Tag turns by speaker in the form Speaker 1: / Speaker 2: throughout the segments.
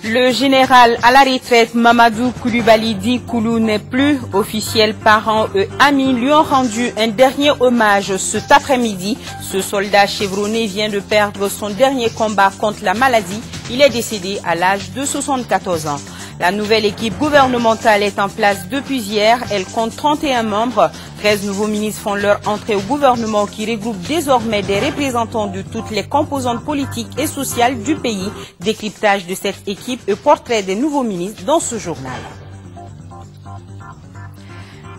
Speaker 1: Le général à la retraite Mamadou Koulibaly dit Koulou n'est plus officiel. Parents et amis lui ont rendu un dernier hommage cet après-midi. Ce soldat chevronné vient de perdre son dernier combat contre la maladie. Il est décédé à l'âge de 74 ans. La nouvelle équipe gouvernementale est en place depuis hier. Elle compte 31 membres. 13 nouveaux ministres font leur entrée au gouvernement qui regroupe désormais des représentants de toutes les composantes politiques et sociales du pays. Décryptage de cette équipe et portrait des nouveaux ministres dans ce journal.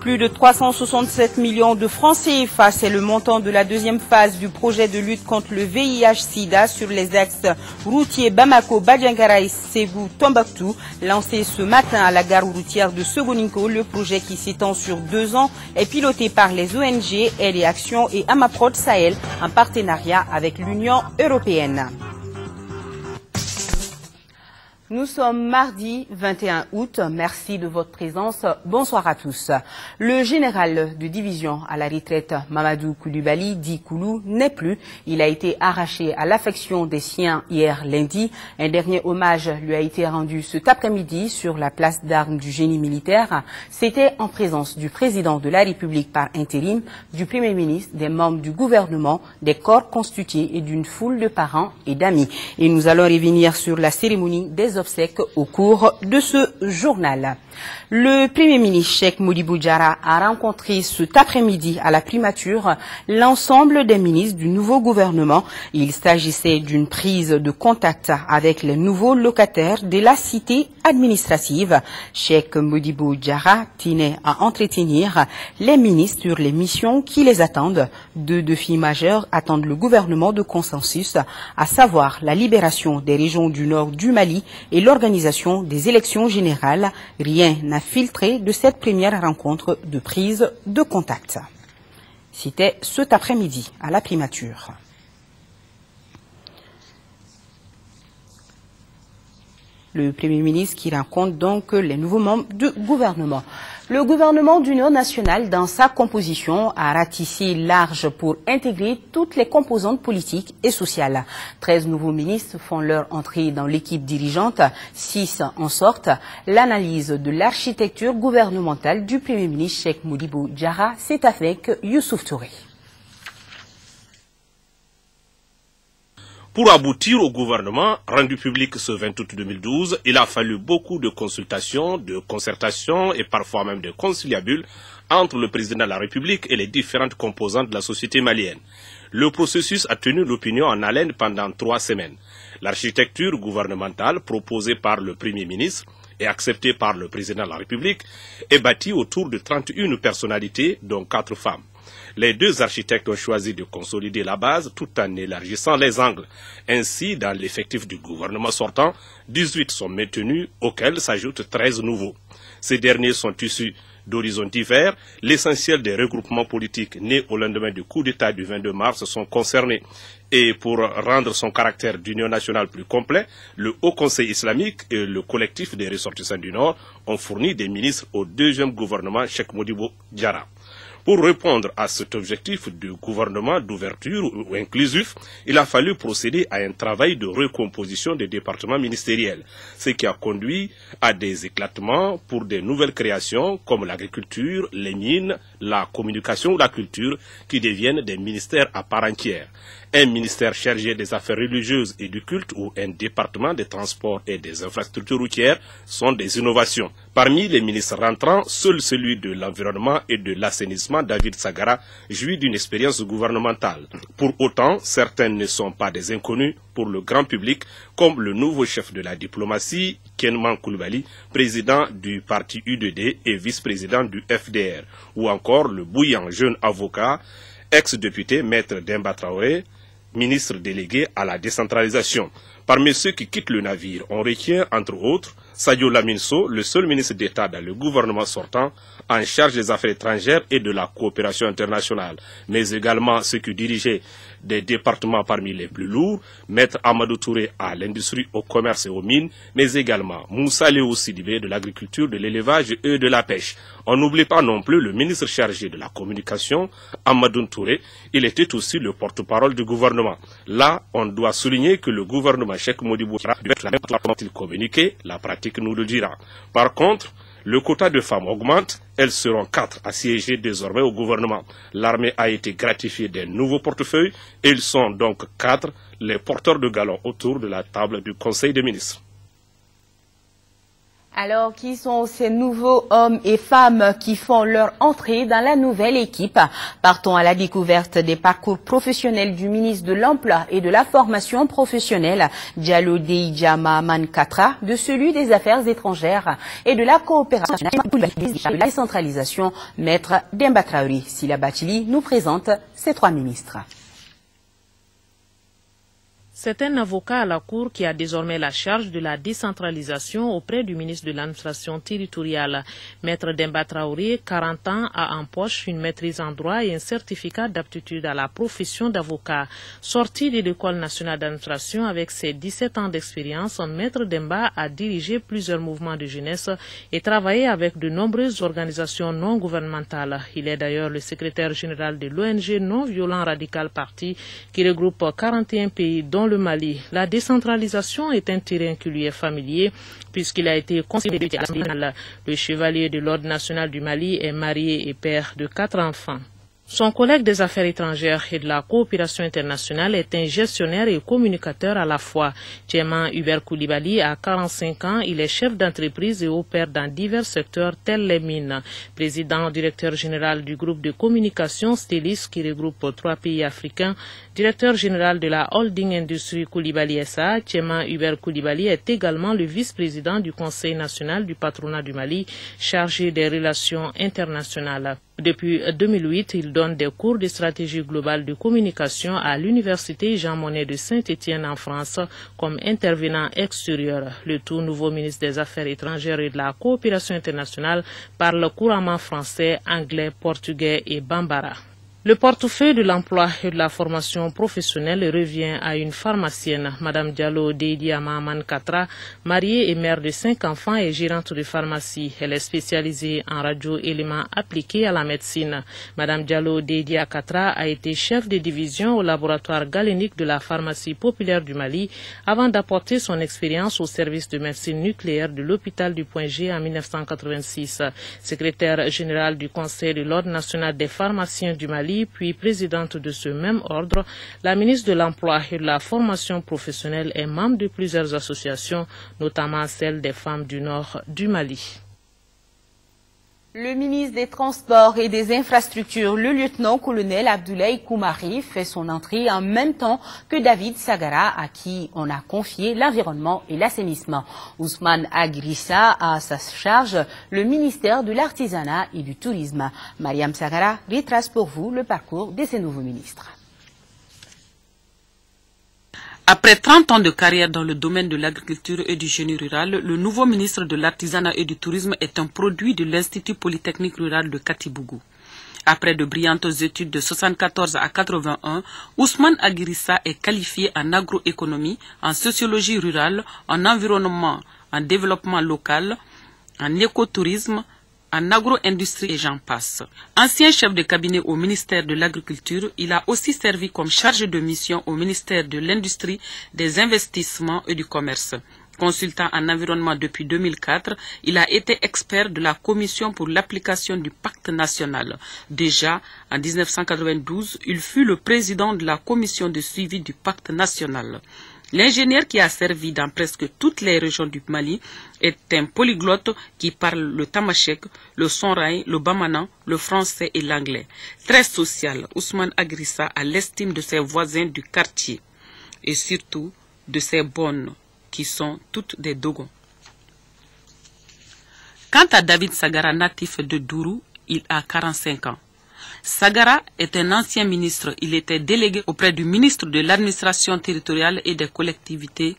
Speaker 1: Plus de 367 millions de francs CFA, c'est le montant de la deuxième phase du projet de lutte contre le VIH-Sida sur les axes routiers Bamako, Badjangara et Ségou-Tombouctou. Lancé ce matin à la gare routière de Sogoninko, le projet qui s'étend sur 2 ans est piloté par les ONG Aide et Action et Amaprod Sahel en partenariat avec l'Union européenne. Nous sommes mardi 21 août. Merci de votre présence. Bonsoir à tous. Le général de division à la retraite Mamadou Koulibaly, dit Koulou, n'est plus. Il a été arraché à l'affection des siens hier lundi. Un dernier hommage lui a été rendu cet après-midi sur la place d'armes du génie militaire. C'était en présence du président de la République par intérim, du Premier ministre, des membres du gouvernement, des corps constitués et d'une foule de parents et d'amis. Et nous allons revenir sur la cérémonie des obsèques au cours de ce journal. Le Premier ministre Cheikh Modibou Diarra a rencontré cet après-midi à la primature l'ensemble des ministres du nouveau gouvernement. Il s'agissait d'une prise de contact avec les nouveaux locataires de la cité administrative. Cheikh Modibou Diarra tenait à entretenir les ministres sur les missions qui les attendent. 2 défis majeurs attendent le gouvernement de consensus, à savoir la libération des régions du nord du Mali et l'organisation des élections générales. Rien n'a filtré de cette première rencontre de prise de contact. C'était cet après-midi à la primature. Le Premier ministre qui rencontre donc les nouveaux membres du gouvernement. Le gouvernement d'union nationale, dans sa composition, a ratissé large pour intégrer toutes les composantes politiques et sociales. 13 nouveaux ministres font leur entrée dans l'équipe dirigeante, 6 en sortent. L'analyse de l'architecture gouvernementale du Premier ministre Cheikh Modibou Diarra, c'est avec Youssouf Touré.
Speaker 2: Pour aboutir au gouvernement rendu public ce 20 août 2012, il a fallu beaucoup de consultations, de concertations et parfois même de conciliabules entre le président de la République et les différentes composantes de la société malienne. Le processus a tenu l'opinion en haleine pendant 3 semaines. L'architecture gouvernementale proposée par le Premier ministre et acceptée par le président de la République est bâtie autour de 31 personnalités, dont 4 femmes. Les 2 architectes ont choisi de consolider la base tout en élargissant les angles. Ainsi, dans l'effectif du gouvernement sortant, 18 sont maintenus, auxquels s'ajoutent 13 nouveaux. Ces derniers sont issus d'horizons divers. L'essentiel des regroupements politiques nés au lendemain du coup d'État du 22 mars sont concernés. Et pour rendre son caractère d'union nationale plus complet, le Haut Conseil islamique et le collectif des ressortissants du Nord ont fourni des ministres au 2e gouvernement Cheikh Modibou Diarra. Pour répondre à cet objectif du gouvernement d'ouverture ou inclusif, il a fallu procéder à un travail de recomposition des départements ministériels, ce qui a conduit à des éclatements pour des nouvelles créations comme l'agriculture, les mines, la communication ou la culture qui deviennent des ministères à part entière. Un ministère chargé des affaires religieuses et du culte ou un département des transports et des infrastructures routières sont des innovations. Parmi les ministres rentrants, seul celui de l'environnement et de l'assainissement, David Sagara, jouit d'une expérience gouvernementale. Pour autant, certains ne sont pas des inconnus pour le grand public, comme le nouveau chef de la diplomatie, Kenman Koulibaly, président du parti UDD et vice-président du FDR, ou encore le bouillant jeune avocat, ex-député Maître Demba Traoré, ministre délégué à la décentralisation. Parmi ceux qui quittent le navire, on retient entre autres Sadio Lamine Sow, le seul ministre d'État dans le gouvernement sortant en charge des affaires étrangères et de la coopération internationale, mais également ceux qui dirigeaient des départements parmi les plus lourds, Maître Amadou Touré à l'industrie, au commerce et aux mines, mais également Moussa Léo Sidibé de l'agriculture, de l'élevage et de la pêche. On n'oublie pas non plus le ministre chargé de la communication, Amadou Touré. Il était aussi le porte-parole du gouvernement. Là, on doit souligner que le gouvernement Cheikh Modibo devait être la même dont il communiquait, la pratique nous le dira. Par contre, le quota de femmes augmente, elles seront 4 à siéger désormais au gouvernement. L'armée a été gratifiée d'un nouveau portefeuille et ils sont donc 4 les porteurs de galons autour de la table du Conseil des ministres.
Speaker 1: Alors, qui sont ces nouveaux hommes et femmes qui font leur entrée dans la nouvelle équipe? Partons à la découverte des parcours professionnels du ministre de l'Emploi et de la Formation professionnelle, Diallo Deidja Mahaman Katra, de celui des Affaires étrangères et de la coopération de la décentralisation, Maître Demba Traoré. Sila Bachili nous présente ces 3 ministres.
Speaker 3: C'est un avocat à la Cour qui a désormais la charge de la décentralisation auprès du ministre de l'administration territoriale. Maître Demba Traoré, 40 ans, a en poche une maîtrise en droit et un certificat d'aptitude à la profession d'avocat. Sorti de l'École nationale d'administration avec ses 17 ans d'expérience, Maître Demba a dirigé plusieurs mouvements de jeunesse et travaillé avec de nombreuses organisations non gouvernementales. Il est d'ailleurs le secrétaire général de l'ONG Non Violent Radical Parti qui regroupe 41 pays dont le Mali. La décentralisation est un terrain qui lui est familier puisqu'il a été conseiller à l'Assemblée nationale. Le chevalier de l'Ordre national du Mali est marié et père de 4 enfants. Son collègue des affaires étrangères et de la coopération internationale est un gestionnaire et communicateur à la fois. Tcheman Hubert Koulibaly a 45 ans, il est chef d'entreprise et opère dans divers secteurs tels les mines. Président directeur général du groupe de communication Stelis qui regroupe 3 pays africains, directeur général de la holding industrie Koulibaly SA, Tcheman Hubert Koulibaly est également le vice-président du Conseil national du patronat du Mali, chargé des relations internationales. Depuis 2008, il donne des cours de stratégie globale de communication à l'université Jean Monnet de Saint-Étienne en France comme intervenant extérieur. Le tout nouveau ministre des Affaires étrangères et de la coopération internationale parle couramment français, anglais, portugais et bambara. Le portefeuille de l'emploi et de la formation professionnelle revient à une pharmacienne, Madame Diallo Deidja Mahaman Katra, mariée et mère de 5 enfants et gérante de pharmacie. Elle est spécialisée en radioéléments appliqués à la médecine. Madame Diallo Deidja Katra a été chef de division au laboratoire galénique de la pharmacie populaire du Mali avant d'apporter son expérience au service de médecine nucléaire de l'hôpital du Point G en 1986. Secrétaire générale du Conseil de l'Ordre national des pharmaciens du Mali, puis présidente de ce même ordre, la ministre de l'Emploi et de la Formation professionnelle est membre de plusieurs associations, notamment celle des femmes du nord du Mali.
Speaker 1: Le ministre des Transports et des Infrastructures, le lieutenant-colonel Abdoulaye Koumari, fait son entrée en même temps que David Sagara, à qui on a confié l'environnement et l'assainissement. Ousmane Agrissa a à sa charge le ministère de l'Artisanat et du Tourisme. Mariam Sagara retrace pour vous le parcours de ces nouveaux ministres.
Speaker 4: Après 30 ans de carrière dans le domaine de l'agriculture et du génie rural, le nouveau ministre de l'Artisanat et du Tourisme est un produit de l'Institut Polytechnique Rural de Katibougou. Après de brillantes études de 1974 à 1981, Ousmane Agrissa est qualifié en agroéconomie, en sociologie rurale, en environnement, en développement local, en écotourisme, en agro-industrie et j'en passe. Ancien chef de cabinet au ministère de l'Agriculture, il a aussi servi comme chargé de mission au ministère de l'Industrie, des Investissements et du Commerce. Consultant en environnement depuis 2004, il a été expert de la Commission pour l'application du pacte national. Déjà, en 1992, il fut le président de la Commission de suivi du pacte national. L'ingénieur qui a servi dans presque toutes les régions du Mali est un polyglotte qui parle le tamashek, le sonraï, le bamanan, le français et l'anglais. Très social, Ousmane Agrissa a l'estime de ses voisins du quartier et surtout de ses bonnes qui sont toutes des Dogons. Quant à David Sagara, natif de Dourou, il a 45 ans. Sagara est un ancien ministre. Il était délégué auprès du ministre de l'administration territoriale et des collectivités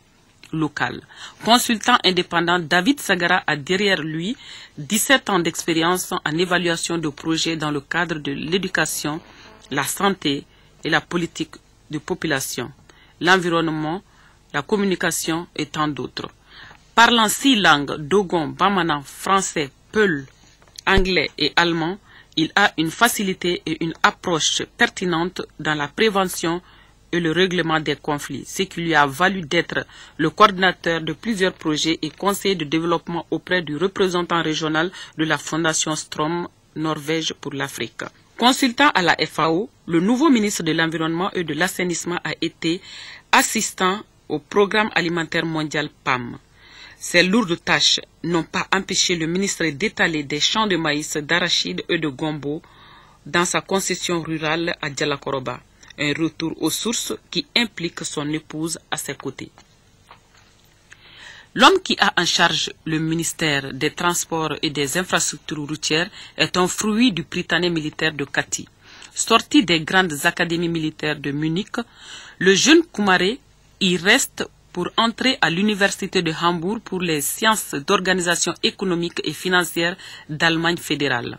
Speaker 4: locales. Consultant indépendant, David Sagara a derrière lui 17 ans d'expérience en évaluation de projets dans le cadre de l'éducation, la santé et la politique de population, l'environnement, la communication et tant d'autres. Parlant 6 langues, dogon, bamana, français, peul, anglais et allemand, il a une facilité et une approche pertinente dans la prévention et le règlement des conflits, ce qui lui a valu d'être le coordinateur de plusieurs projets et conseiller de développement auprès du représentant régional de la Fondation Strom Norvège pour l'Afrique. Consultant à la FAO, le nouveau ministre de l'Environnement et de l'Assainissement a été assistant au Programme alimentaire mondial PAM. Ces lourdes tâches n'ont pas empêché le ministre d'étaler des champs de maïs, d'arachide et de gombo dans sa concession rurale à Djalakoroba. Un retour aux sources qui implique son épouse à ses côtés. L'homme qui a en charge le ministère des Transports et des Infrastructures routières est un fruit du Prytanée militaire de Kati. Sorti des grandes académies militaires de Munich, le jeune Koumaré y reste pour entrer à l'université de Hambourg pour les sciences d'organisation économique et financière d'Allemagne fédérale.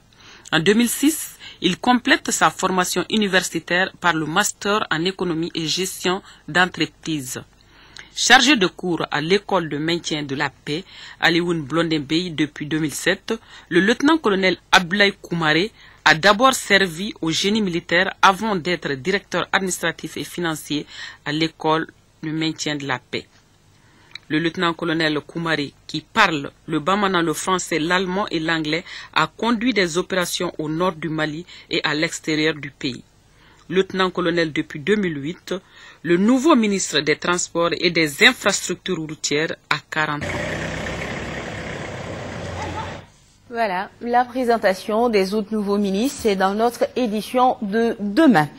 Speaker 4: En 2006, il complète sa formation universitaire par le master en économie et gestion d'entreprise. Chargé de cours à l'école de maintien de la paix à Alioune Blondin-Bey depuis 2007, le lieutenant-colonel Abdoulaye Koumaré a d'abord servi au génie militaire avant d'être directeur administratif et financier à l'école de maintien de la paix. Le lieutenant-colonel Koumaré, qui parle le bamana, le français, l'allemand et l'anglais, a conduit des opérations au nord du Mali et à l'extérieur du pays. Lieutenant-colonel depuis 2008, le nouveau ministre des Transports et des Infrastructures routières a 40 ans.
Speaker 1: Voilà, la présentation des autres nouveaux ministres, c'est dans notre édition de demain.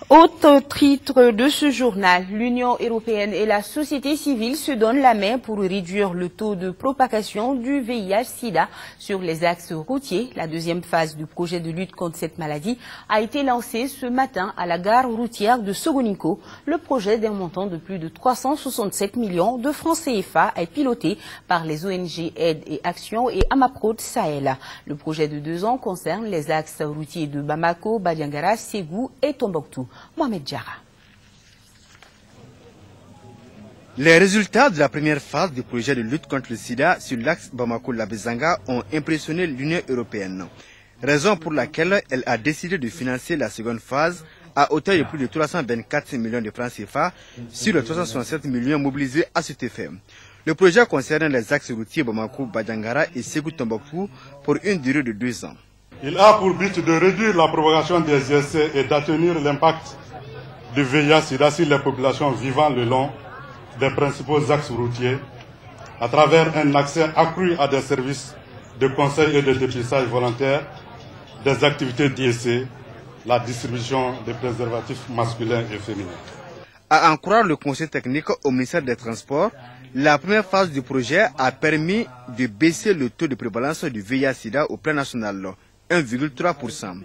Speaker 1: Autre titre de ce journal, l'Union européenne et la société civile se donnent la main pour réduire le taux de propagation du VIH-Sida sur les axes routiers. La deuxième phase du projet de lutte contre cette maladie a été lancée ce matin à la gare routière de Sogoniko. Le projet d'un montant de plus de 367 millions de francs CFA est piloté par les ONG Aide et Action et Amaprod Sahel. Le projet de 2 ans concerne les axes routiers de Bamako, Badiangara, Ségou et Tombouctou. Mohamed Diarra.
Speaker 5: Les résultats de la première phase du projet de lutte contre le sida sur l'axe Bamako-Labezanga ont impressionné l'Union européenne, raison pour laquelle elle a décidé de financer la seconde phase à hauteur de plus de 324 millions de francs CFA sur les 367 millions mobilisés à cet effet. Le projet concerne les axes routiers Bamako, Badiangara et Ségou-Tombouctou pour une durée de 2 ans.
Speaker 6: Il a pour but de réduire la propagation des essais et d'atténuer l'impact du VIH-Sida sur les populations vivant le long des principaux axes routiers à travers un accès accru à des services de conseil et de dépistage volontaire, des activités d'IEC, la distribution des préservatifs masculins et féminins.
Speaker 5: À en croire le conseil technique au ministère des Transports, la première phase du projet a permis de baisser le taux de prévalence du VIH-Sida au plan national, 1,3%.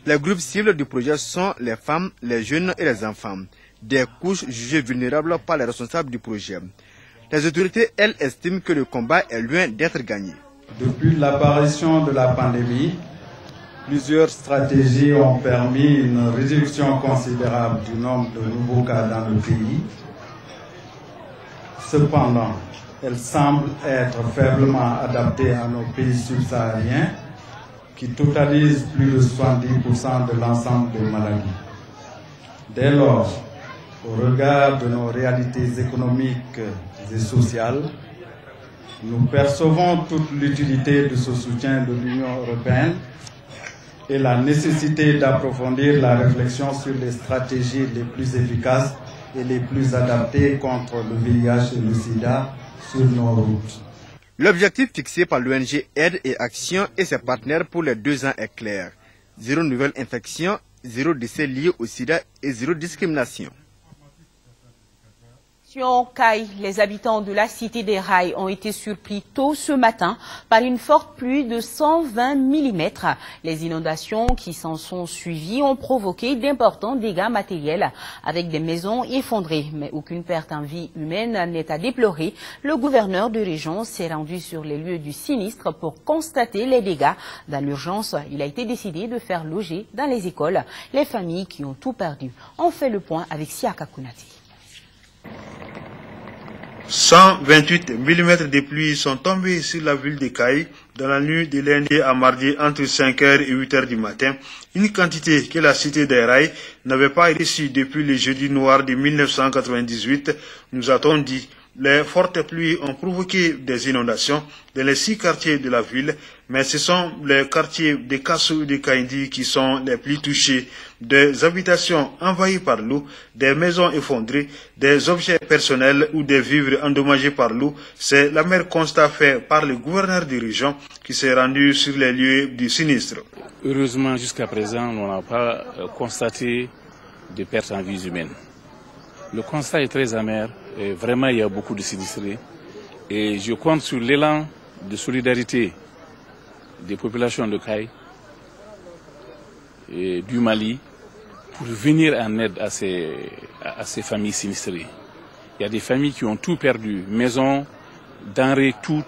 Speaker 5: Les groupes cibles du projet sont les femmes, les jeunes et les enfants, des couches jugées vulnérables par les responsables du projet. Les autorités, elles, estiment que le combat est loin d'être gagné.
Speaker 7: Depuis l'apparition de la pandémie, plusieurs stratégies ont permis une réduction considérable du nombre de nouveaux cas dans le pays. Cependant, elles semblent être faiblement adaptées à nos pays subsahariens qui totalisent plus de 70% de l'ensemble des maladies. Dès lors, au regard de nos réalités économiques et sociales, nous percevons toute l'utilité de ce soutien de l'Union européenne et la nécessité d'approfondir la réflexion sur les stratégies les plus efficaces et les plus adaptées contre le VIH et le sida sur nos routes.
Speaker 5: L'objectif fixé par l'ONG Aide et Action et ses partenaires pour les 2 ans est clair. 0 nouvelle infection, 0 décès liés au sida et 0 discrimination.
Speaker 1: Caille, les habitants de la cité des Rails ont été surpris tôt ce matin par une forte pluie de 120 mm. Les inondations qui s'en sont suivies ont provoqué d'importants dégâts matériels avec des maisons effondrées. Mais aucune perte en vie humaine n'est à déplorer. Le gouverneur de région s'est rendu sur les lieux du sinistre pour constater les dégâts. Dans l'urgence, il a été décidé de faire loger dans les écoles les familles qui ont tout perdu. On fait le point avec Siaka Kounati.
Speaker 8: 128 mm de pluie sont tombés sur la ville de Caille dans la nuit de lundi à mardi entre 5h et 8h du matin, une quantité que la cité des Rails n'avait pas reçue depuis le jeudi noir de 1998, nous a-t-on dit. Les fortes pluies ont provoqué des inondations dans les 6 quartiers de la ville, mais ce sont les quartiers de Kassou et de Kaindi qui sont les plus touchés. Des habitations envahies par l'eau, des maisons effondrées, des objets personnels ou des vivres endommagés par l'eau, c'est l'amer constat fait par le gouverneur de région qui s'est rendu sur les lieux du sinistre.
Speaker 9: Heureusement, jusqu'à présent, on n'a pas constaté de pertes en vies humaines. Le constat est très amer. Et vraiment, il y a beaucoup de sinistrés. Et je compte sur l'élan de solidarité des populations de Caille et du Mali pour venir en aide à ces familles sinistrées. Il y a des familles qui ont tout perdu, maisons, denrées, tout.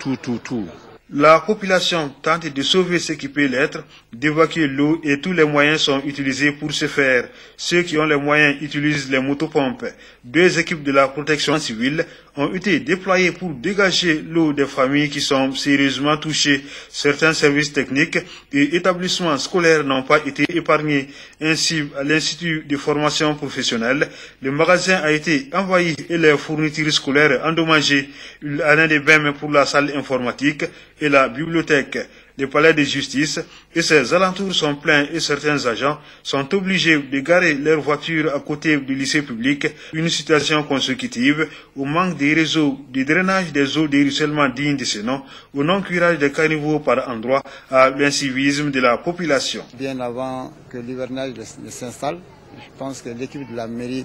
Speaker 8: La population tente de sauver ce qui peut l'être, d'évacuer l'eau et tous les moyens sont utilisés pour ce faire. Ceux qui ont les moyens utilisent les motopompes. 2 équipes de la protection civile ont été déployées pour dégager l'eau des familles qui sont sérieusement touchées. Certains services techniques et établissements scolaires n'ont pas été épargnés. Ainsi, à l'Institut de formation professionnelle, le magasin a été envahi et les fournitures scolaires endommagées. Il en est de même pour la salle informatique et la bibliothèque. Le palais de justice et ses alentours sont pleins et certains agents sont obligés de garer leurs voitures à côté du lycée public, une situation consécutive au manque des réseaux de drainage des eaux de ruissellement dignes de ce nom, au non-curage des caniveaux par endroits, à l'incivisme de la population.
Speaker 10: Bien avant que l'hivernage ne s'installe, je pense que l'équipe de la mairie,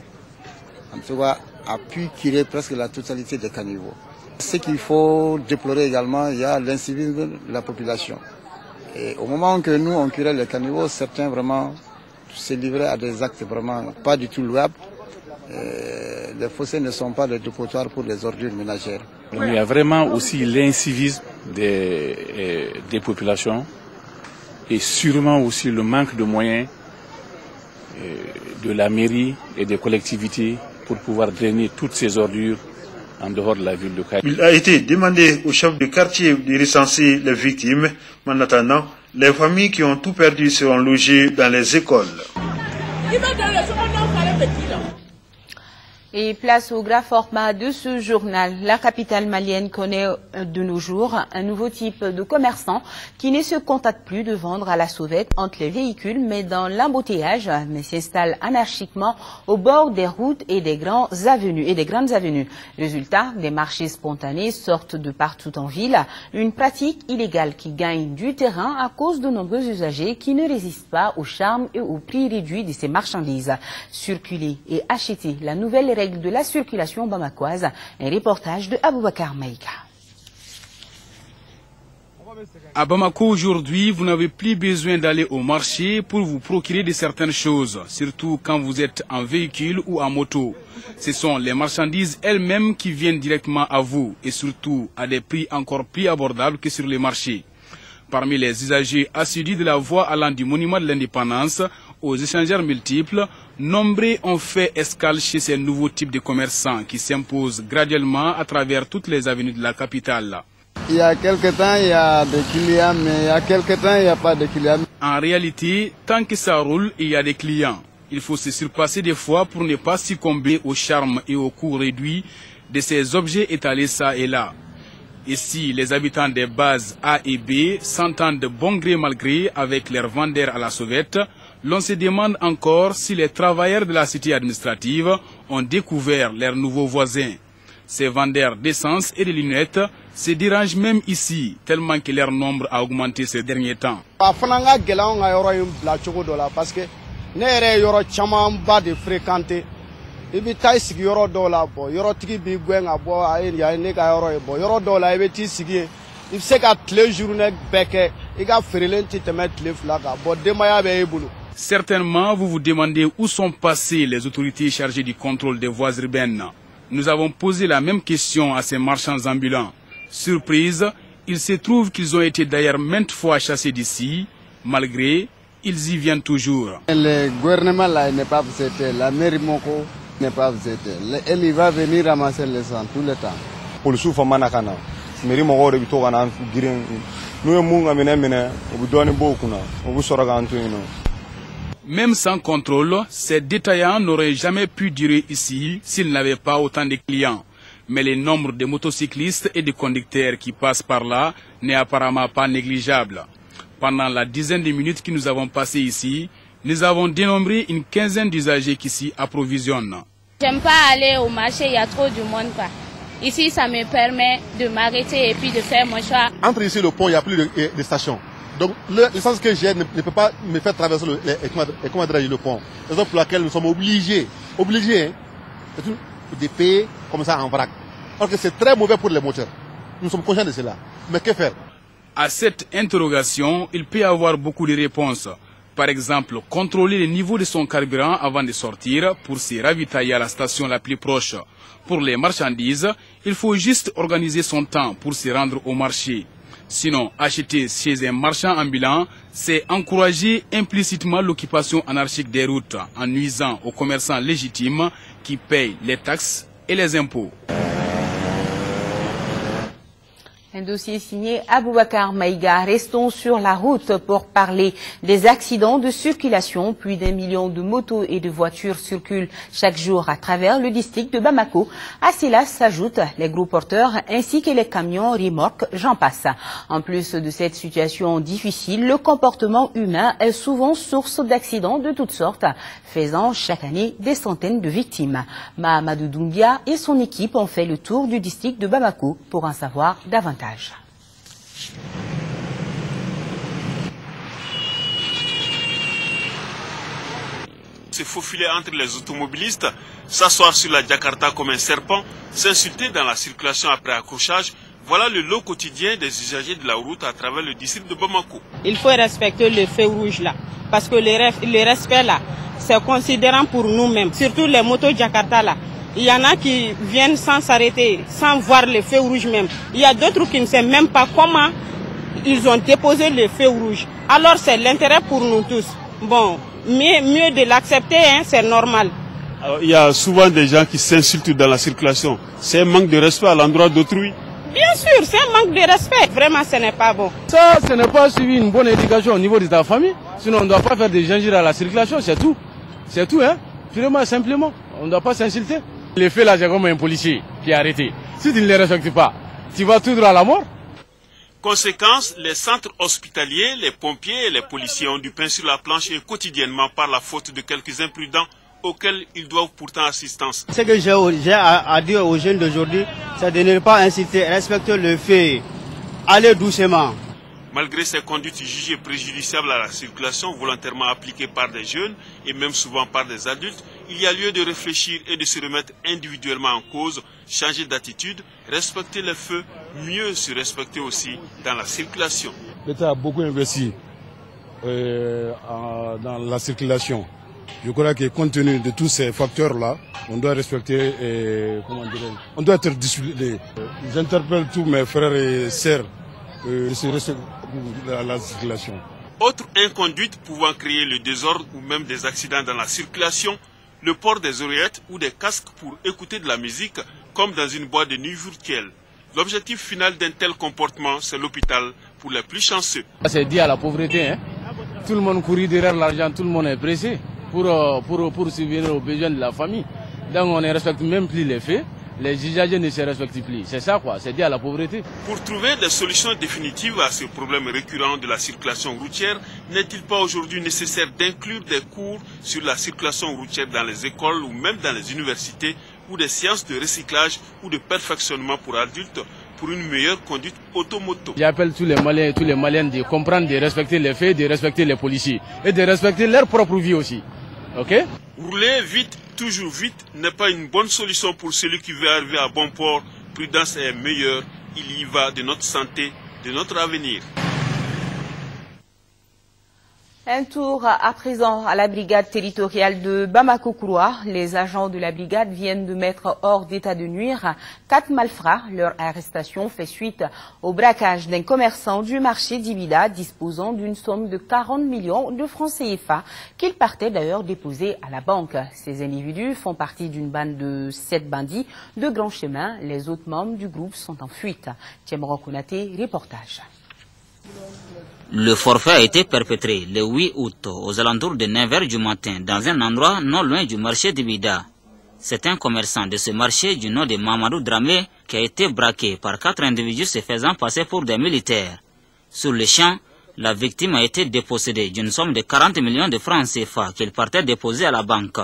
Speaker 10: en tout cas, a pu curer presque la totalité des caniveaux. Ce qu'il faut déplorer également, il y a l'incivisme de la population. Et au moment que nous, on curait les caniveaux, certains vraiment se livraient à des actes vraiment pas du tout louables. Les fossés ne sont pas des dépotoirs pour les ordures ménagères.
Speaker 9: Il y a vraiment aussi l'incivisme des populations et sûrement aussi le manque de moyens de la mairie et des collectivités pour pouvoir drainer toutes ces ordures en dehors de la ville de Caille.
Speaker 8: Il a été demandé au chef de quartier de recenser les victimes. En attendant, les familles qui ont tout perdu seront logées dans les écoles.
Speaker 1: Et place au gras format de ce journal. La capitale malienne connaît de nos jours un nouveau type de commerçant qui ne se contente plus de vendre à la sauvette entre les véhicules, mais dans l'embouteillage, mais s'installe anarchiquement au bord des routes et des grandes avenues. Résultat, des marchés spontanés sortent de partout en ville. Une pratique illégale qui gagne du terrain à cause de nombreux usagers qui ne résistent pas au charme et au prix réduit de ces marchandises. Circuler et acheter la nouvelle règle de la circulation bamakoise, un reportage de Aboubakar Maïka.
Speaker 11: À Bamako aujourd'hui, vous n'avez plus besoin d'aller au marché pour vous procurer de certaines choses, surtout quand vous êtes en véhicule ou en moto. Ce sont les marchandises elles-mêmes qui viennent directement à vous et surtout à des prix encore plus abordables que sur les marchés. Parmi les usagers assidus de la voie allant du monument de l'indépendance aux échangeurs multiples, nombreux ont fait escale chez ces nouveaux types de commerçants qui s'imposent graduellement à travers toutes les avenues de la capitale.
Speaker 10: Il y a quelques temps, il y a des clients, mais il y a quelques temps, il n'y a pas de clients.
Speaker 11: En réalité, tant que ça roule, il y a des clients. Il faut se surpasser des fois pour ne pas succomber au charme et au coût réduit de ces objets étalés ça et là. Ici, les habitants des bases A et B s'entendent de bon gré mal gré avec leurs vendeurs à la sauvette. L'on se demande encore si les travailleurs de la cité administrative ont découvert leurs nouveaux voisins. Ces vendeurs d'essence et de lunettes se dérangent même ici, tellement que leur nombre a augmenté ces derniers temps.
Speaker 10: Parce que ne yɛrɛ yɔrɔ caman ba de fréquenter
Speaker 12: ibi taa sigi yɔrɔ dɔw la bɔn yɔrɔtigi b'i gɛn ka bɔ a ye ne ka yɔrɔ ye bɔn yɔrɔ dɔw la i bɛ t'i sigi yen i bɛ se ka tile journée bɛɛ kɛ i ka feerelen tɛ tɛmɛ tile 2 kan bɔn denbaya bɛ e bolo.
Speaker 11: Certainement, vous vous demandez où sont passées les autorités chargées du contrôle des voies urbaines. Nous avons posé la même question à ces marchands ambulants. Surprise, il se trouve qu'ils ont été d'ailleurs maintes fois chassés d'ici, malgré, ils y viennent toujours.
Speaker 12: Le gouvernement là n'est pas visité, la mairie Moko n'est pas visitée. Elle va venir ramasser les sang tout le temps.
Speaker 13: Pour le souffle manakana, mairie Moko de Bitogana, nous sommes beaucoup, nous sommes
Speaker 11: Même sans contrôle, ces détaillants n'auraient jamais pu durer ici s'ils n'avaient pas autant de clients. Mais le nombre de motocyclistes et de conducteurs qui passent par là n'est apparemment pas négligeable. Pendant la dizaine de minutes que nous avons passées ici, nous avons dénombré une quinzaine d'usagers qui s'y approvisionnent.
Speaker 14: J'aime pas aller au marché, il y a trop de monde. Ici, ça me permet de m'arrêter et puis de faire mon choix.
Speaker 15: Entre ici et le pont, il n'y a plus de station. Donc l'essence que j'ai ne peut pas me faire traverser le pont. C'est raison pour laquelle nous sommes obligés de payer comme ça en vrac. Alors que c'est très mauvais pour les moteurs. Nous sommes conscients de cela. Mais que faire?
Speaker 11: À cette interrogation, il peut y avoir beaucoup de réponses. Par exemple, contrôler le niveau de son carburant avant de sortir pour se ravitailler à la station la plus proche. Pour les marchandises, il faut juste organiser son temps pour se rendre au marché. Sinon, acheter chez un marchand ambulant, c'est encourager implicitement l'occupation anarchique des routes en nuisant aux commerçants légitimes qui payent les taxes et les impôts.
Speaker 1: Un dossier signé Aboubakar Maïga. Restons sur la route pour parler des accidents de circulation. Plus d'1 million de motos et de voitures circulent chaque jour à travers le district de Bamako. À cela s'ajoutent les gros porteurs ainsi que les camions remorques, j'en passe. En plus de cette situation difficile, le comportement humain est souvent source d'accidents de toutes sortes, faisant chaque année des centaines de victimes. Mahamadou Doumbia et son équipe ont fait le tour du district de Bamako pour en savoir davantage.
Speaker 16: Se faufiler entre les automobilistes, s'asseoir sur la Jakarta comme un serpent, s'insulter dans la circulation après accrochage, voilà le lot quotidien des usagers de la route à travers le district de Bamako.
Speaker 17: Il faut respecter le feu rouge là, parce que le respect là, c'est considérant pour nous-mêmes, surtout les motos Jakarta là. Il y en a qui viennent sans s'arrêter, sans voir le feu rouge même. Il y a d'autres qui ne savent même pas comment ils ont déposé le feu rouge. Alors c'est l'intérêt pour nous tous. Bon, mieux de l'accepter, hein, c'est normal.
Speaker 18: Alors, il y a souvent des gens qui s'insultent dans la circulation. C'est un manque de respect à l'endroit d'autrui.
Speaker 17: Bien sûr, c'est un manque de respect. Vraiment, ce n'est pas bon.
Speaker 19: Ça, ce n'est pas suivi une bonne éducation au niveau de ta famille. Sinon, on ne doit pas faire des gingembre à la circulation, c'est tout. C'est tout, hein. Vraiment, simplement. On ne doit pas s'insulter. Les faits là, c'est comme un policier qui est arrêté. Si tu ne les respectes pas, tu vas tout droit à la mort.
Speaker 16: Conséquence, les centres hospitaliers, les pompiers et les policiers ont du pain sur la planche et quotidiennement par la faute de quelques imprudents auxquels ils doivent pourtant assistance.
Speaker 12: Ce que j'ai à dire aux jeunes d'aujourd'hui, c'est de ne pas inciter, respecter le fait, aller doucement.
Speaker 16: Malgré ces conduites jugées préjudiciables à la circulation volontairement appliquées par des jeunes et même souvent par des adultes, il y a lieu de réfléchir et de se remettre individuellement en cause, changer d'attitude, respecter les feux, mieux se respecter aussi dans la circulation.
Speaker 13: L'État a beaucoup investi dans la circulation. Je crois que compte tenu de tous ces facteurs-là, on doit respecter, on doit être discipliné. J'interpelle tous mes frères et sœurs à la circulation.
Speaker 16: Autre inconduite pouvant créer le désordre ou même des accidents dans la circulation, le port des oreillettes ou des casques pour écouter de la musique comme dans une boîte de nuit virtuelle. L'objectif final d'un tel comportement, c'est l'hôpital pour les plus chanceux.
Speaker 19: C'est dû à la pauvreté. Hein? Tout le monde courit derrière l'argent, tout le monde est pressé pour subvenir aux besoins de la famille. Donc on ne respecte même plus les faits. Les usagers ne se respectent plus. C'est ça quoi, c'est dû à la pauvreté.
Speaker 16: Pour trouver des solutions définitives à ce problème récurrent de la circulation routière, n'est-il pas aujourd'hui nécessaire d'inclure des cours sur la circulation routière dans les écoles ou même dans les universités ou des séances de recyclage ou de perfectionnement pour adultes pour une meilleure conduite automoto?
Speaker 19: J'appelle tous les Maliens et tous les Maliennes de comprendre, de respecter les faits, de respecter les policiers et de respecter leur propre vie aussi. Ok?
Speaker 16: Rouler vite, toujours vite, n'est pas une bonne solution pour celui qui veut arriver à bon port. Prudence est meilleure. Il y va de notre santé, de notre avenir.
Speaker 1: Un tour à présent à la brigade territoriale de Bamako-Kouroua. Les agents de la brigade viennent de mettre hors d'état de nuire 4 malfrats. Leur arrestation fait suite au braquage d'un commerçant du marché d'Ibida disposant d'une somme de 40 millions de francs CFA qu'il partait d'ailleurs déposer à la banque. Ces individus font partie d'une bande de 7 bandits de grand chemin. Les autres membres du groupe sont en fuite. Tiemro Konaté, reportage.
Speaker 20: Le forfait a été perpétré le 8 août aux alentours de 9h du matin dans un endroit non loin du marché d'Ibida. C'est un commerçant de ce marché du nom de Mamadou Dramé qui a été braqué par 4 individus se faisant passer pour des militaires. Sur le champ, la victime a été dépossédée d'une somme de 40 millions de francs CFA qu'il partait déposer à la banque.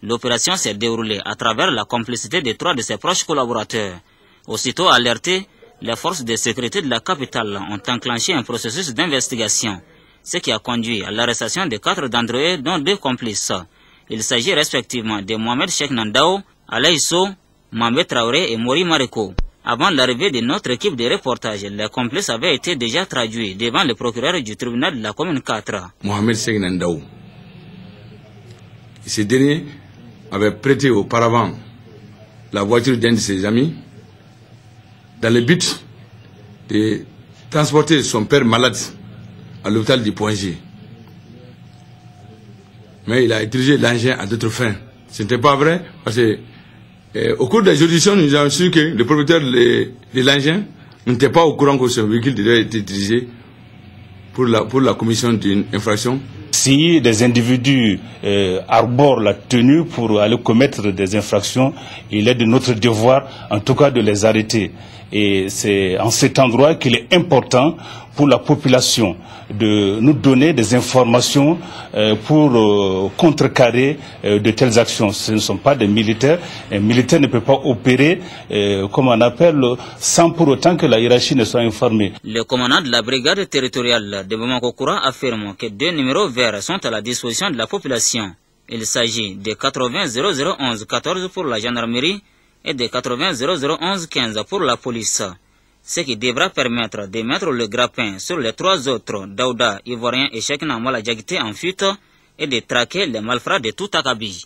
Speaker 20: L'opération s'est déroulée à travers la complicité de 3 de ses proches collaborateurs. Aussitôt alertés, les forces de sécurité de la capitale ont enclenché un processus d'investigation, ce qui a conduit à l'arrestation de 4 d'entre eux, dont 2 complices. Il s'agit respectivement de Mohamed Cheikh Nandao, Alaï So, Mohamed Traoré et Mori Mareko. Avant l'arrivée de notre équipe de reportage, les complices avaient été déjà traduits devant le procureur du tribunal de la commune 4.
Speaker 21: Mohamed Cheikh Nandao. Ce dernier avait prêté auparavant la voiture d'un de ses amis dans le but de transporter son père malade à l'hôpital du Point G. Mais il a utilisé l'engin à d'autres fins. Ce n'était pas vrai, parce que au cours de la juridiction, nous avons su que le propriétaire de l'engin n'était pas au courant que ce véhicule devait être utilisé pour la commission d'une infraction.
Speaker 9: Si des individus arborent la tenue pour aller commettre des infractions, il est de notre devoir, en tout cas, de les arrêter. Et c'est en cet endroit qu'il est important pour la population de nous donner des informations pour contrecarrer de telles actions. Ce ne sont pas des militaires. Un militaire ne peut pas opérer, comme on appelle, sans pour autant que la hiérarchie ne soit informée.
Speaker 20: Le commandant de la brigade territoriale de Bamako-Kouroua affirme que 2 numéros verts sont à la disposition de la population. Il s'agit de 80 0011 14 pour la gendarmerie et de 80 0011 15 pour la police. Ce qui devra permettre de mettre le grappin sur les 3 autres, Daouda, Ivoirien et Cheikh Namala Diakité en fuite, et de traquer les malfrats de tout Akabi.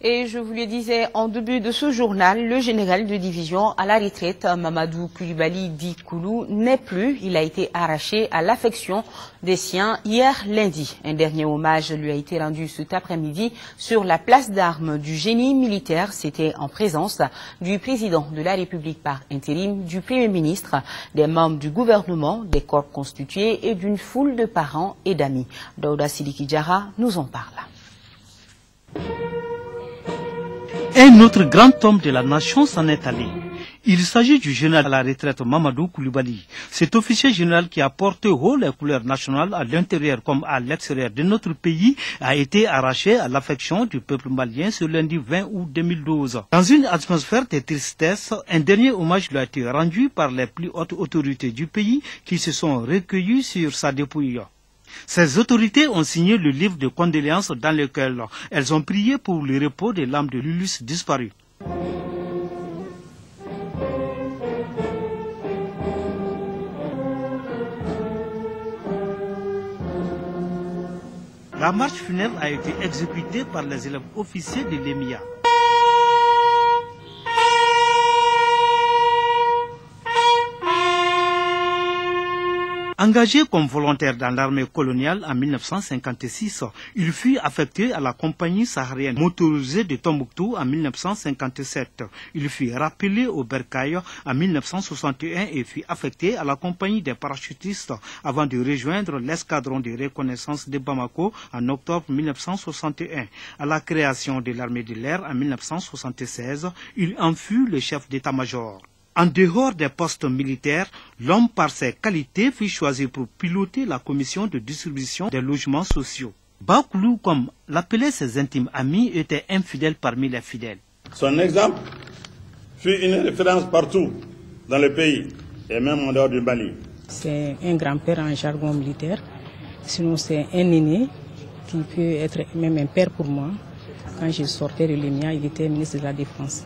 Speaker 1: Et je vous le disais en début de ce journal, le général de division à la retraite, Mamadou Coulibaly dit Koulou, n'est plus. Il a été arraché à l'affection des siens hier lundi. Un dernier hommage lui a été rendu cet après-midi sur la place d'armes du génie militaire. C'était en présence du président de la République par intérim, du Premier ministre, des membres du gouvernement, des corps constitués et d'une foule de parents et d'amis. Daouda Sidiki Diarra nous en parle.
Speaker 22: Un autre grand homme de la nation s'en est allé. Il s'agit du général à la retraite Mamadou Coulibaly. Cet officier général qui a porté haut les couleurs nationales à l'intérieur comme à l'extérieur de notre pays a été arraché à l'affection du peuple malien ce lundi 20 août 2012. Dans une atmosphère de tristesse, un dernier hommage lui a été rendu par les plus hautes autorités du pays qui se sont recueillies sur sa dépouille. Ces autorités ont signé le livre de condoléances dans lequel elles ont prié pour le repos de l'âme de l'illustre disparu. La marche funèbre a été exécutée par les élèves officiers de l'EMIA. Engagé comme volontaire dans l'armée coloniale en 1956, il fut affecté à la compagnie saharienne motorisée de Tombouctou en 1957. Il fut rappelé au Bercail en 1961 et fut affecté à la compagnie des parachutistes avant de rejoindre l'escadron de reconnaissance de Bamako en octobre 1961. À la création de l'armée de l'air en 1976, il en fut le chef d'état-major. En dehors des postes militaires, l'homme par ses qualités fut choisi pour piloter la commission de distribution des logements sociaux. Bakoulou, comme l'appelaient ses intimes amis, était infidèle parmi les fidèles.
Speaker 23: Son exemple fut une référence partout dans le pays et même en dehors du Mali.
Speaker 17: C'est un grand-père en jargon militaire, sinon c'est un aîné
Speaker 2: il peut être même un père pour moi. Quand je sortais de l'ENIA, il était ministre de la Défense.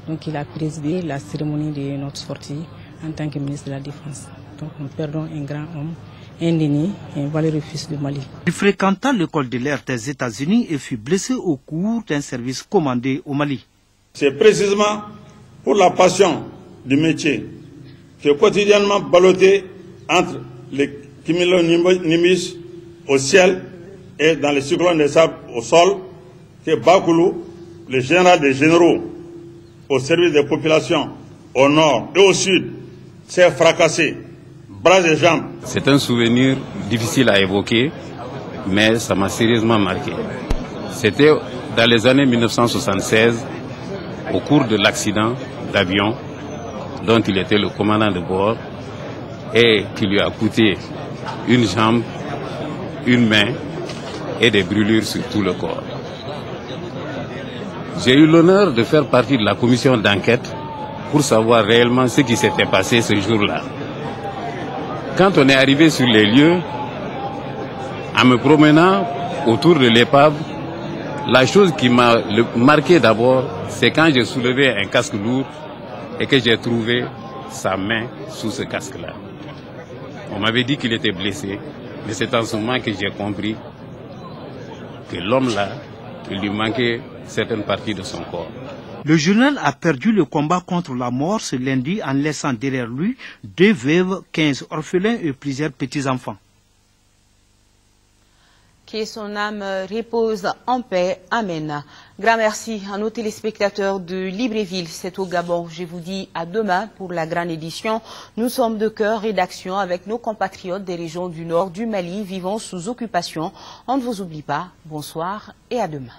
Speaker 2: Donc il a présidé la cérémonie de notre sortie en tant que ministre de la Défense. Donc nous perdons un grand homme, un aîné, un valeureux fils du Mali.
Speaker 22: Il fréquenta l'école de l'air des États-Unis et fut blessé au cours d'un service commandé au Mali.
Speaker 23: C'est précisément pour la passion du métier que quotidiennement ballotté entre les cumulonimbus au ciel et dans les cyclones de sable au sol, que Bakoulou, le général des généraux, au service des populations au nord et au sud, s'est fracassé, bras et jambes.
Speaker 3: C'est un souvenir difficile à évoquer, mais ça m'a sérieusement marqué. C'était dans les années 1976, au cours de l'accident d'avion dont il était le commandant de bord et qui lui a coûté une jambe, une main et des brûlures sur tout le corps. J'ai eu l'honneur de faire partie de la commission d'enquête pour savoir réellement ce qui s'était passé ce jour-là. Quand on est arrivé sur les lieux, en me promenant autour de l'épave, la chose qui m'a marqué d'abord, c'est quand j'ai soulevé un casque lourd et que j'ai trouvé sa main sous ce casque-là. On m'avait dit qu'il était blessé, mais c'est en ce moment que j'ai compris que l'homme-là, il lui manquait certaines parties de son corps.
Speaker 22: Le journal a perdu le combat contre la mort ce lundi en laissant derrière lui 2 veuves, 15 orphelins et plusieurs petits-enfants.
Speaker 1: Que son âme repose en paix. Amen. Grand merci à nos téléspectateurs de Libreville. C'est au Gabon. Je vous dis à demain pour la grande édition. Nous sommes de cœur et d'action avec nos compatriotes des régions du nord du Mali vivant sous occupation. On ne vous oublie pas. Bonsoir et à demain.